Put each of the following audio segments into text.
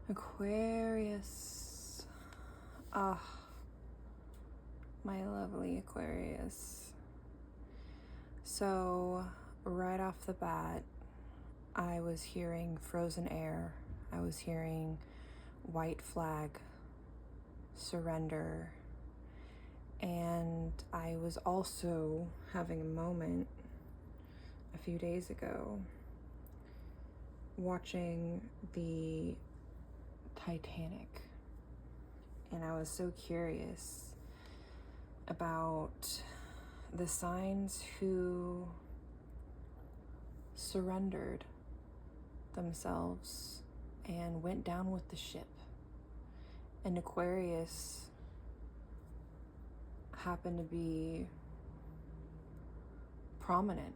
Aquarius. Ah, my lovely Aquarius. So, right off the bat, I was hearing frozen air. I was hearing white flag, surrender. And I was also having a moment a few days ago watching the Titanic. And I was so curious about the signs who surrendered themselves and went down with the ship. And Aquarius happened to be prominent.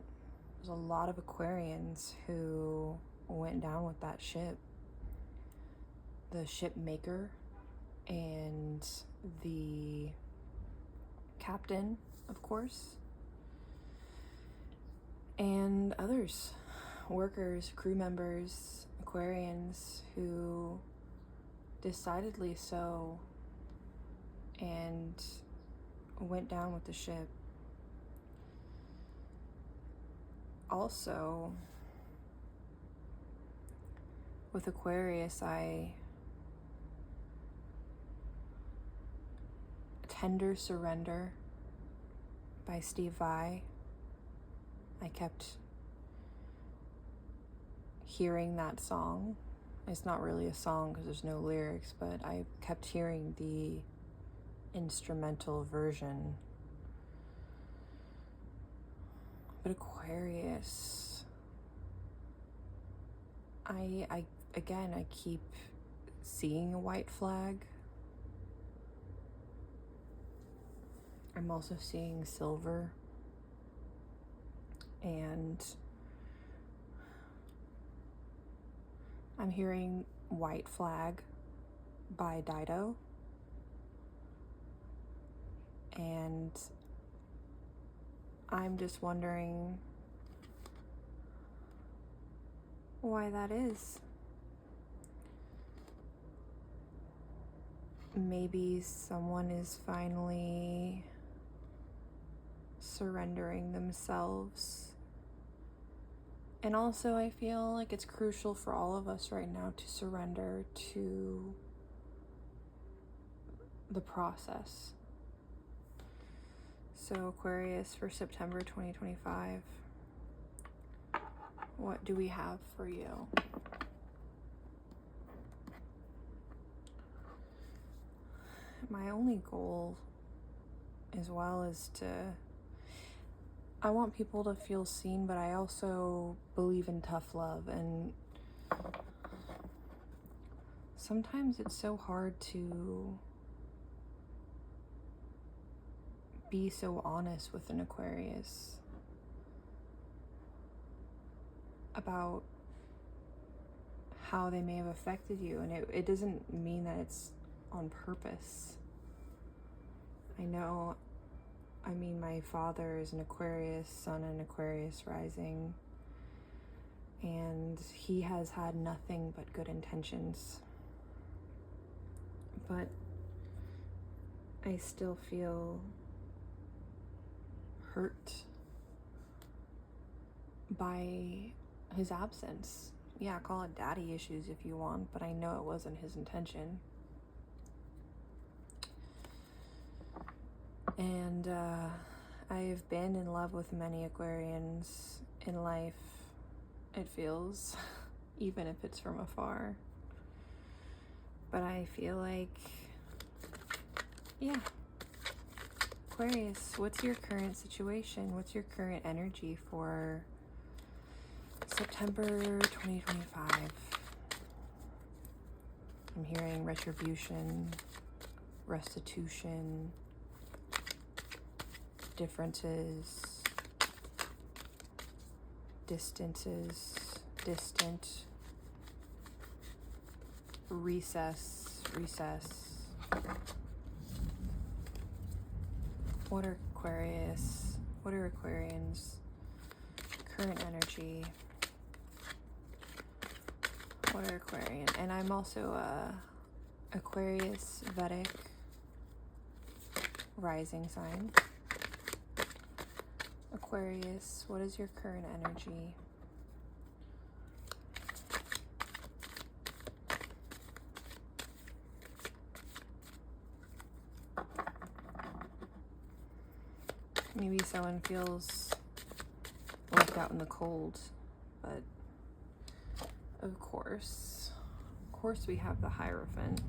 There's a lot of Aquarians who went down with that ship. The ship maker and the captain, of course, and others, workers, crew members, Aquarians who decidedly so and went down with the ship. Also, with Aquarius, Tender Surrender by Steve Vai. I kept hearing that song. It's not really a song because there's no lyrics, but I kept hearing the instrumental version. But Aquarius, I keep seeing a white flag. I'm also seeing silver, and I'm hearing White Flag by Dido, and I'm just wondering why that is. Maybe someone is finally surrendering themselves. And also, I feel like it's crucial for all of us right now to surrender to the process. So, Aquarius, for September 2025, what do we have for you? My only goal as well is I want people to feel seen, but I also believe in tough love, and sometimes it's so hard to be so honest with an Aquarius about how they may have affected you, and it doesn't mean that it's on purpose. My father is an Aquarius sun and Aquarius rising, and he has had nothing but good intentions. But I still feel hurt by his absence. Yeah, call it daddy issues if you want, but I know it wasn't his intention. And I've been in love with many Aquarians in life, it feels, even if it's from afar. But I feel like, yeah, Aquarius, what's your current situation? What's your current energy for September 2025? I'm hearing retribution, restitution, differences, distances, distant, recess. What are Aquarians' current energy? Water Aquarian. And I'm also a Aquarius Vedic rising sign. Aquarius, what is your current energy? Maybe someone feels left out in the cold, but of course we have the Hierophant.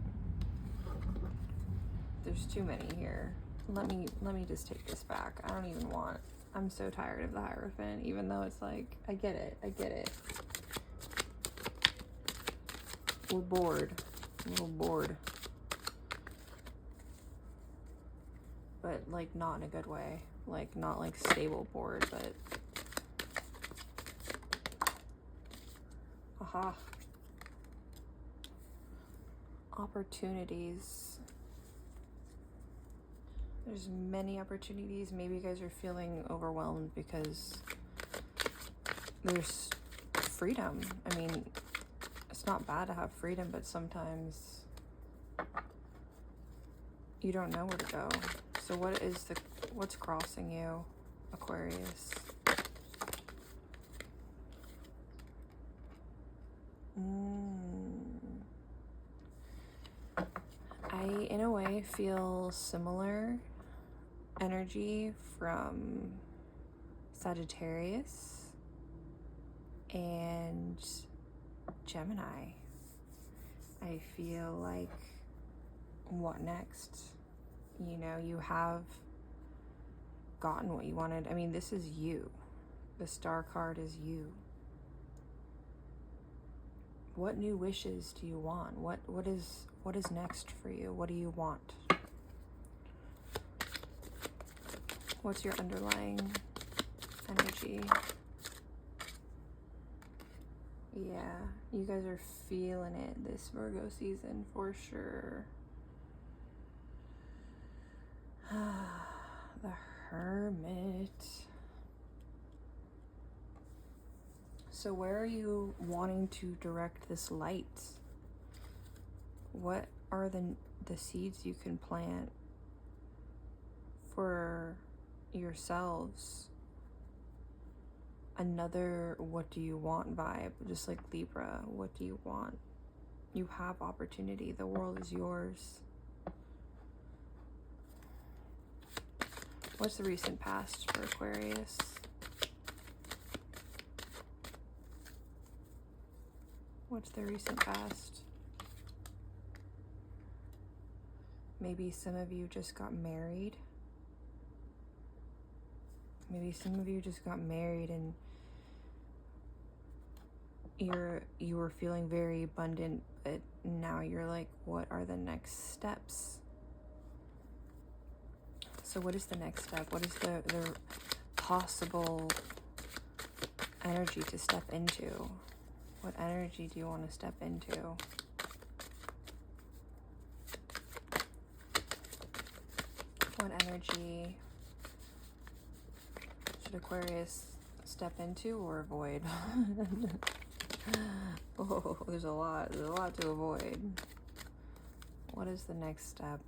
There's too many here. Let me just take this back. I don't even want. I'm so tired of the Hierophant, even though it's like, I get it. We're bored. A little bored. But like not in a good way. Like not like stable bored, but aha. Opportunities. There's many opportunities. Maybe you guys are feeling overwhelmed because there's freedom. I mean, it's not bad to have freedom, but sometimes you don't know where to go. So what's crossing you, Aquarius? I, in a way, feel similar energy from Sagittarius and Gemini. I feel like, what next? You know, you have gotten what you wanted. I mean, this is you. The Star card is you. What new wishes do you want? What is next for you? What do you want? What's your underlying energy? Yeah, you guys are feeling it this Virgo season for sure. The Hermit. So where are you wanting to direct this light? What are the seeds you can plant for yourselves? Another what do you want vibe, just like Libra. What do you want? You have opportunity. The world is yours. What's the recent past for Aquarius? What's the recent past? Maybe some of you just got married. Maybe some of you just got married and you were feeling very abundant, but now you're like, what are the next steps? So what is the next step? What is the possible energy to step into? What energy do you want to step into? What energy should Aquarius step into or avoid? Oh, there's a lot to avoid. What is the next step?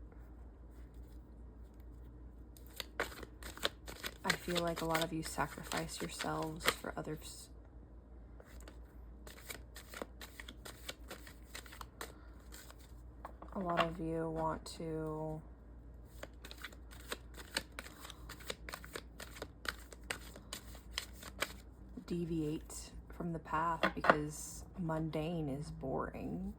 I feel like a lot of you sacrifice yourselves for others. A lot of you want to deviate from the path because mundane is boring.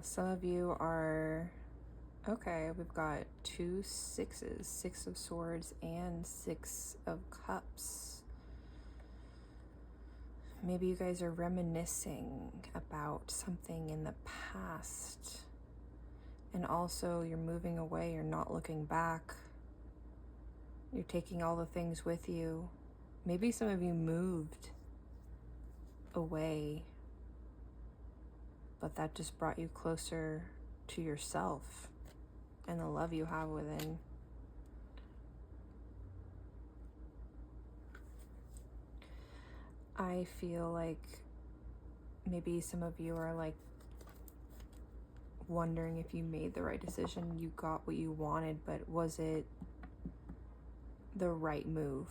Some of you are, okay, we've got 2 sixes, 6 of swords and 6 of cups. Maybe you guys are reminiscing about something in the past. And also you're moving away, you're not looking back. You're taking all the things with you. Maybe some of you moved away, but that just brought you closer to yourself and the love you have within. I feel like maybe some of you are like wondering if you made the right decision, you got what you wanted, but was it the right move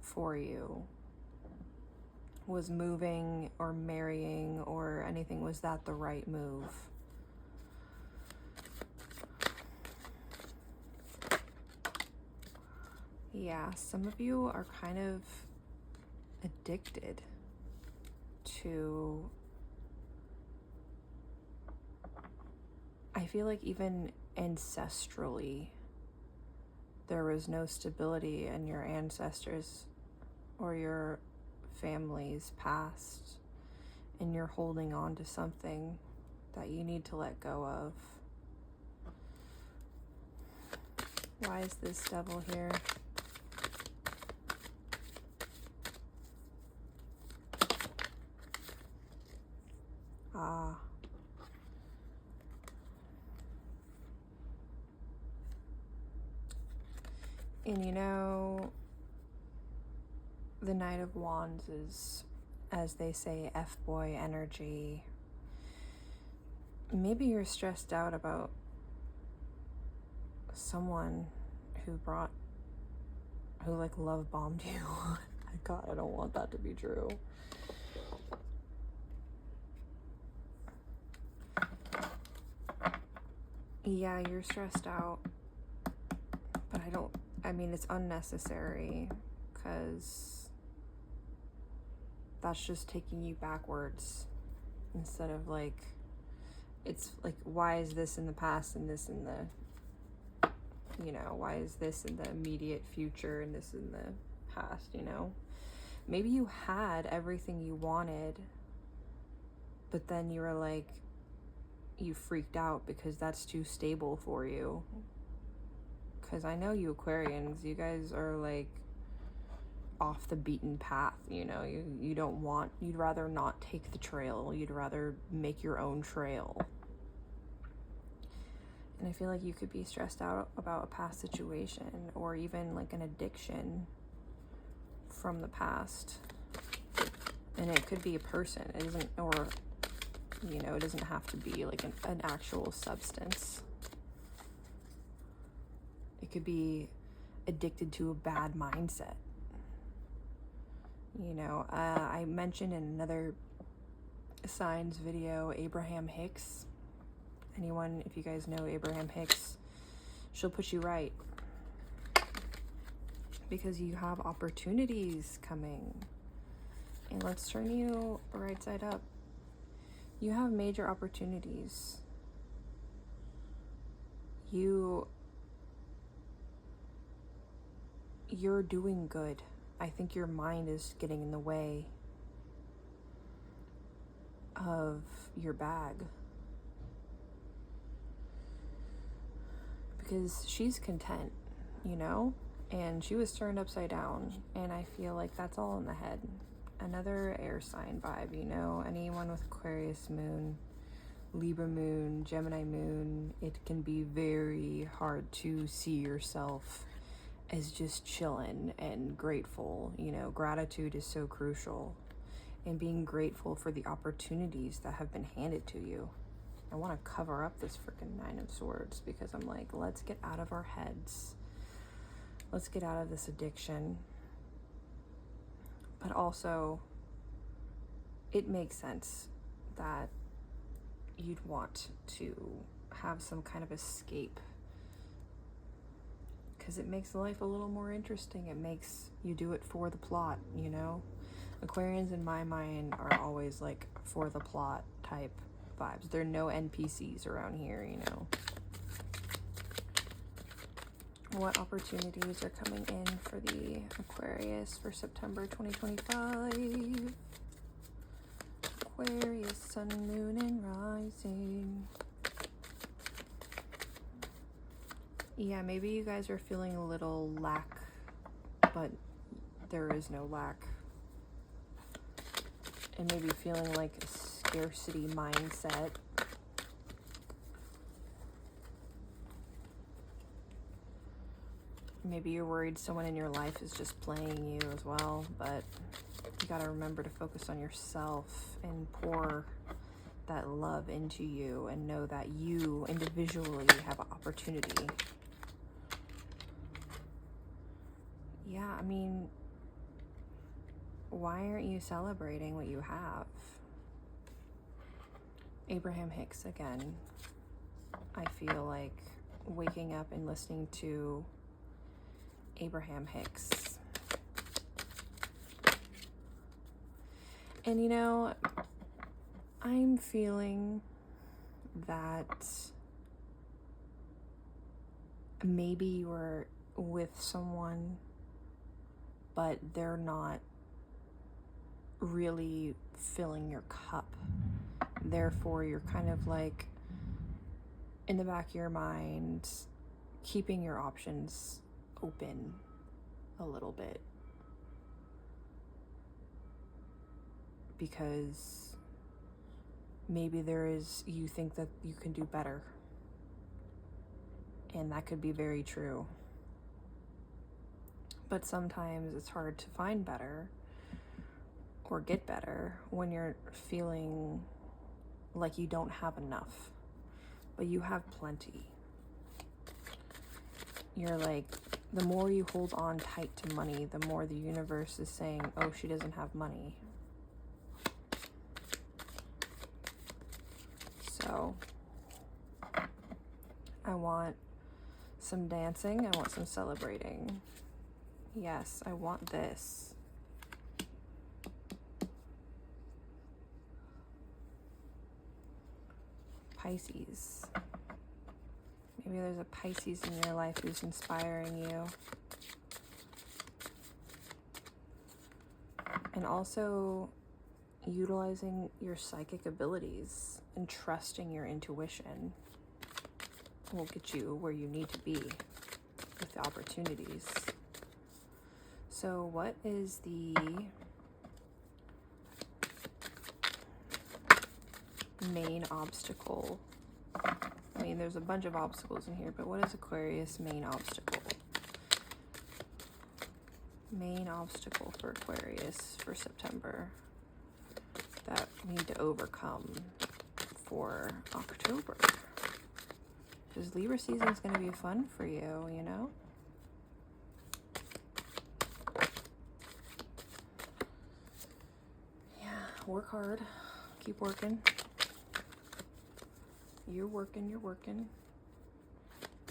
for you? Was moving or marrying or anything, was that the right move? Yeah, some of you are kind of addicted to, I feel like even ancestrally, there was no stability in your ancestors or your family's past, and you're holding on to something that you need to let go of. Why is this devil here? Ah. And you know, the Knight of Wands is, as they say, F-boy energy. Maybe you're stressed out about someone who like love bombed you. God, I don't want that to be true. Yeah, you're stressed out, but I mean, it's unnecessary, because that's just taking you backwards instead of like, it's like, why is this in the past and this in the, you know, why is this in the immediate future and this in the past, you know? Maybe you had everything you wanted, but then you were like, you freaked out because that's too stable for you. Because I know you Aquarians, you guys are like off the beaten path, you know? You'd rather not take the trail, you'd rather make your own trail. And I feel like you could be stressed out about a past situation, or even like an addiction from the past. And it could be a person, it isn't, or, you know, it doesn't have to be like an actual substance. It could be addicted to a bad mindset. You know, I mentioned in another signs video, Abraham Hicks. Anyone, if you guys know Abraham Hicks, she'll put you right. Because you have opportunities coming. And let's turn you right side up. You have major opportunities. You're doing good. I think your mind is getting in the way of your bag. Because she's content, you know? And she was turned upside down. And I feel like that's all in the head. Another air sign vibe, you know? Anyone with Aquarius moon, Libra moon, Gemini moon, it can be very hard to see yourself as just chilling and grateful. You know, gratitude is so crucial. And being grateful for the opportunities that have been handed to you. I want to cover up this freaking Nine of Swords because I'm like, let's get out of our heads. Let's get out of this addiction. But also, it makes sense that you'd want to have some kind of escape, because it makes life a little more interesting. It makes you do it for the plot, you know? Aquarians in my mind are always like for the plot type vibes. There are no NPCs around here, you know? What opportunities are coming in for the Aquarius for September 2025? Aquarius, sun, moon, and rising. Yeah, maybe you guys are feeling a little lack, but there is no lack. And maybe feeling like a scarcity mindset. Maybe you're worried someone in your life is just playing you as well, but You gotta remember to focus on yourself and pour that love into you and know that you individually have an opportunity. Yeah, I mean, why aren't you celebrating what you have? Abraham Hicks again. I feel like waking up and listening to Abraham Hicks. And you know, I'm feeling that maybe you were with someone, but they're not really filling your cup. Therefore, you're kind of like in the back of your mind, keeping your options open a little bit. Because maybe you think that you can do better. And that could be very true. But sometimes it's hard to find better or get better when you're feeling like you don't have enough, but you have plenty. You're like, the more you hold on tight to money, the more the universe is saying, oh, she doesn't have money. So I want some dancing. I want some celebrating. Yes, I want this. Pisces. Maybe there's a Pisces in your life who's inspiring you. And also utilizing your psychic abilities and trusting your intuition will get you where you need to be with the opportunities. So what is the main obstacle? I mean, there's a bunch of obstacles in here, but what is Aquarius' main obstacle? Main obstacle for Aquarius for September that we need to overcome for October. Because Libra season is going to be fun for you, you know? Yeah, work hard. Keep working. You're working, you're working.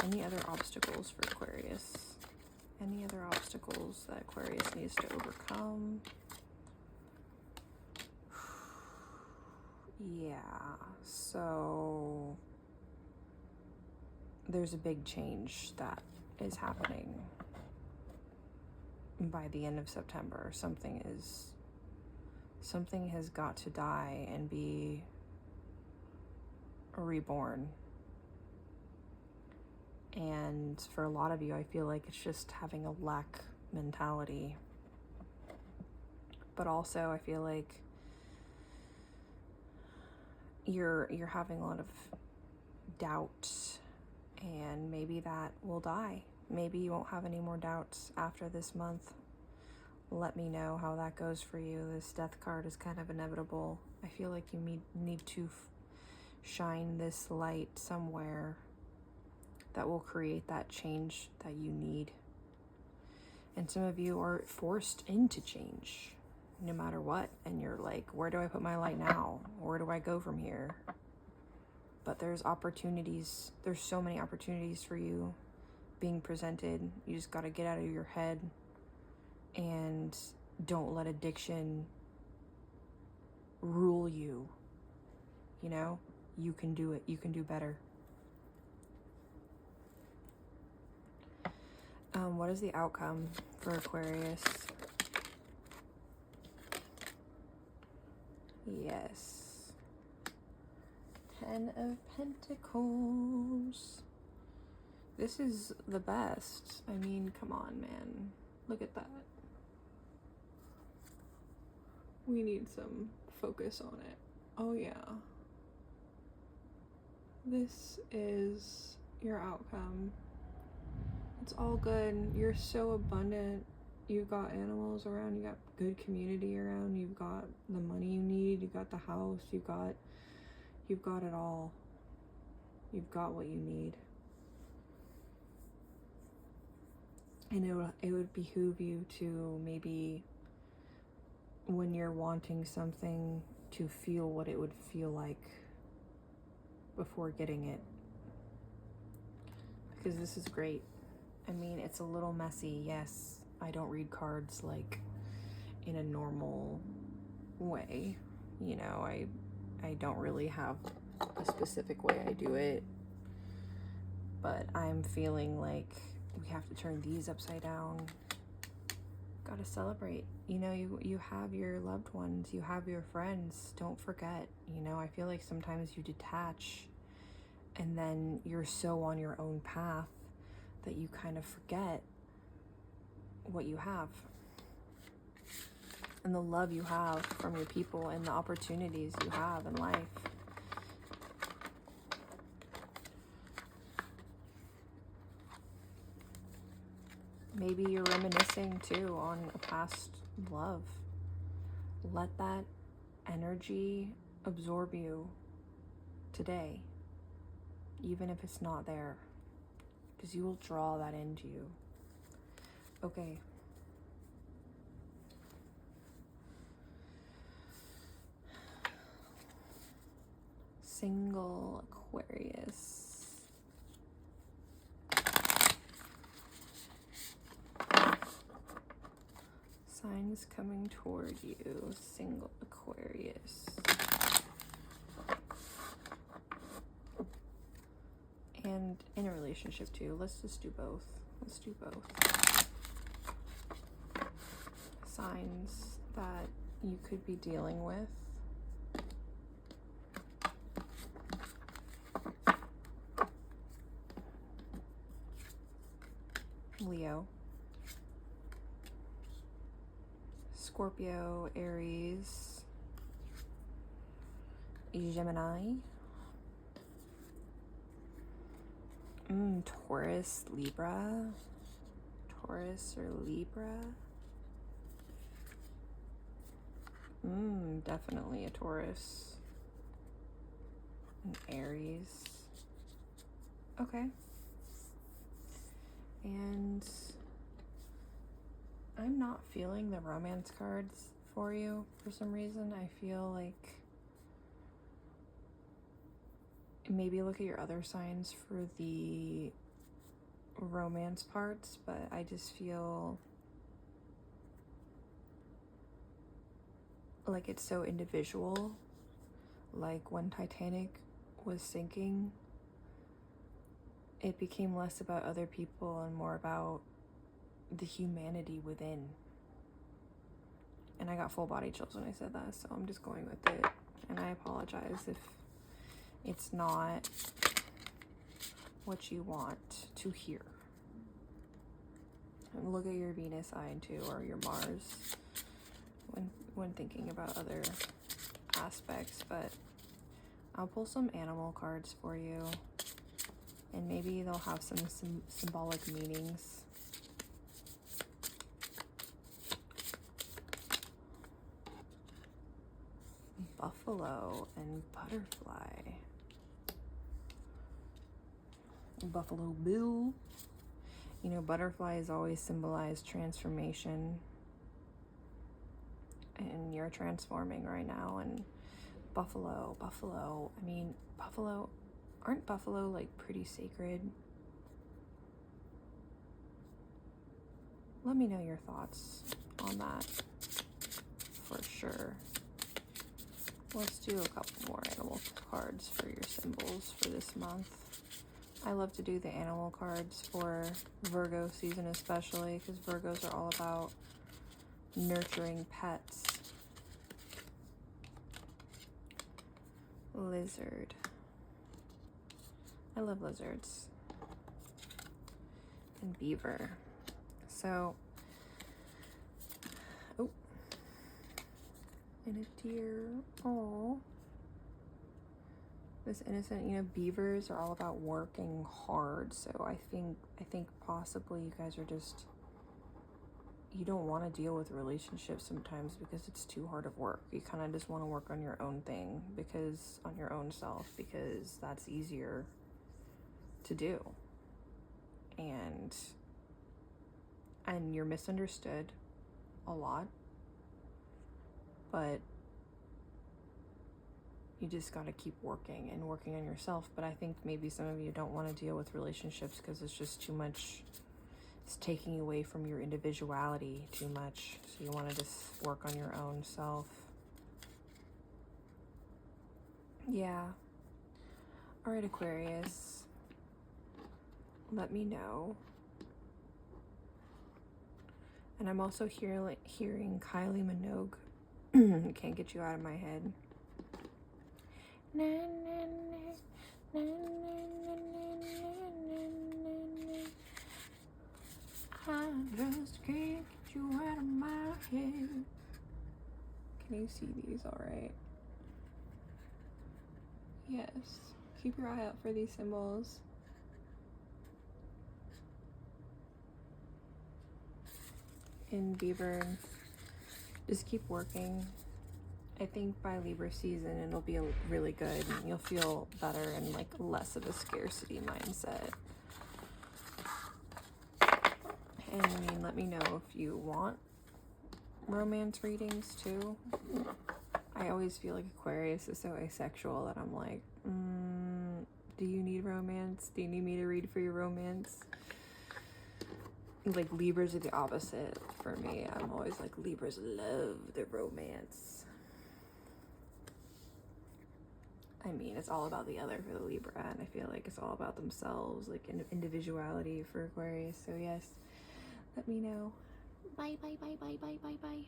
Any other obstacles for Aquarius? Any other obstacles that Aquarius needs to overcome? Yeah, so there's a big change that is happening by the end of September. Something has got to die and be reborn. And for a lot of you, I feel like it's just having a lack mentality. But also I feel like you're having a lot of doubt, and maybe that will die. Maybe you won't have any more doubts after this month. Let me know how that goes for you. This death card is kind of inevitable. I feel like you need to shine this light somewhere that will create that change that you need. And some of you are forced into change no matter what, and you're like, where do I put my light now? Where do I go from here? But there's opportunities. There's so many opportunities for you being presented. You just got to get out of your head and don't let addiction rule you. You know, you can do it. You can do better. What is the outcome for Aquarius? Yes. 10 of Pentacles. This is the best. I mean, come on, man. Look at that. We need some focus on it. Oh, yeah. This is your outcome. It's all good. You're so abundant. You've got animals around, you got good community around, you've got the money you need, you got the house, you've got it all. You've got what you need. And it would behoove you to maybe, when you're wanting something, to feel what it would feel like before getting it. Because this is great. I mean, it's a little messy, yes. I don't read cards like in a normal way. You know, I don't really have a specific way I do it. But I'm feeling like we have to turn these upside down. Gotta celebrate. You know, you have your loved ones, you have your friends. Don't forget. You know, I feel like sometimes you detach and then you're so on your own path that you kind of forget what you have and the love you have from your people and the opportunities you have in life. Maybe you're reminiscing too on a past love. Let that energy absorb you today, even if it's not there, because you will draw that into you. Okay. Single Aquarius. Signs coming toward you, single Aquarius. And in a relationship too. Let's just do both. Let's do both. Signs that you could be dealing with. Leo, Scorpio, Aries, Gemini, Taurus, Libra, Taurus or Libra, definitely a Taurus, and Aries, okay. And I'm not feeling the romance cards for you for some reason. I feel like maybe look at your other signs for the romance parts, but I just feel like it's so individual. Like when Titanic was sinking, it became less about other people and more about the humanity within. And I got full body chills when I said that, so I'm just going with it. And I apologize if it's not what you want to hear. And look at your Venus sign too, or your Mars, when thinking about other aspects. But I'll pull some animal cards for you, and maybe they'll have some symbolic meanings. Buffalo and butterfly. Buffalo Bill. You know, butterflies always symbolize transformation. And you're transforming right now. And buffalo. I mean, aren't buffalo like pretty sacred? Let me know your thoughts on that for sure. Let's do a couple more animal cards for your symbols for this month. I love to do the animal cards for Virgo season especially, because Virgos are all about nurturing pets. Lizard. I love lizards. And beaver. So, oh, and a deer. Oh, this innocent. You know, beavers are all about working hard. So I think possibly you guys are just, you don't want to deal with relationships sometimes because it's too hard of work. You kind of just want to work on your own thing, because on your own self, because that's easier to do. And you're misunderstood a lot, but you just got to keep working and working on yourself. But I think maybe some of you don't want to deal with relationships because it's just too much. It's taking away from your individuality too much. So you want to just work on your own self. Yeah. All right, Aquarius. Let me know. And I'm also hearing Kylie Minogue. Can't get you out of my head. Na, na, na, na, na, na, I just can't get you out of my head. Can you see these all right? Yes. Keep your eye out for these symbols. In Bieber, just keep working. I think by Libra season it'll be really good, and you'll feel better and like less of a scarcity mindset. And I mean, let me know if you want romance readings too. I always feel like Aquarius is so asexual that I'm like, do you need romance? Do you need me to read for your romance? Like, Libras are the opposite for me. I'm always like, Libras love the romance. I mean, it's all about the other for the Libra, and I feel like it's all about themselves, like individuality for Aquarius. So yes, let me know. Bye, bye, bye, bye, bye, bye, bye.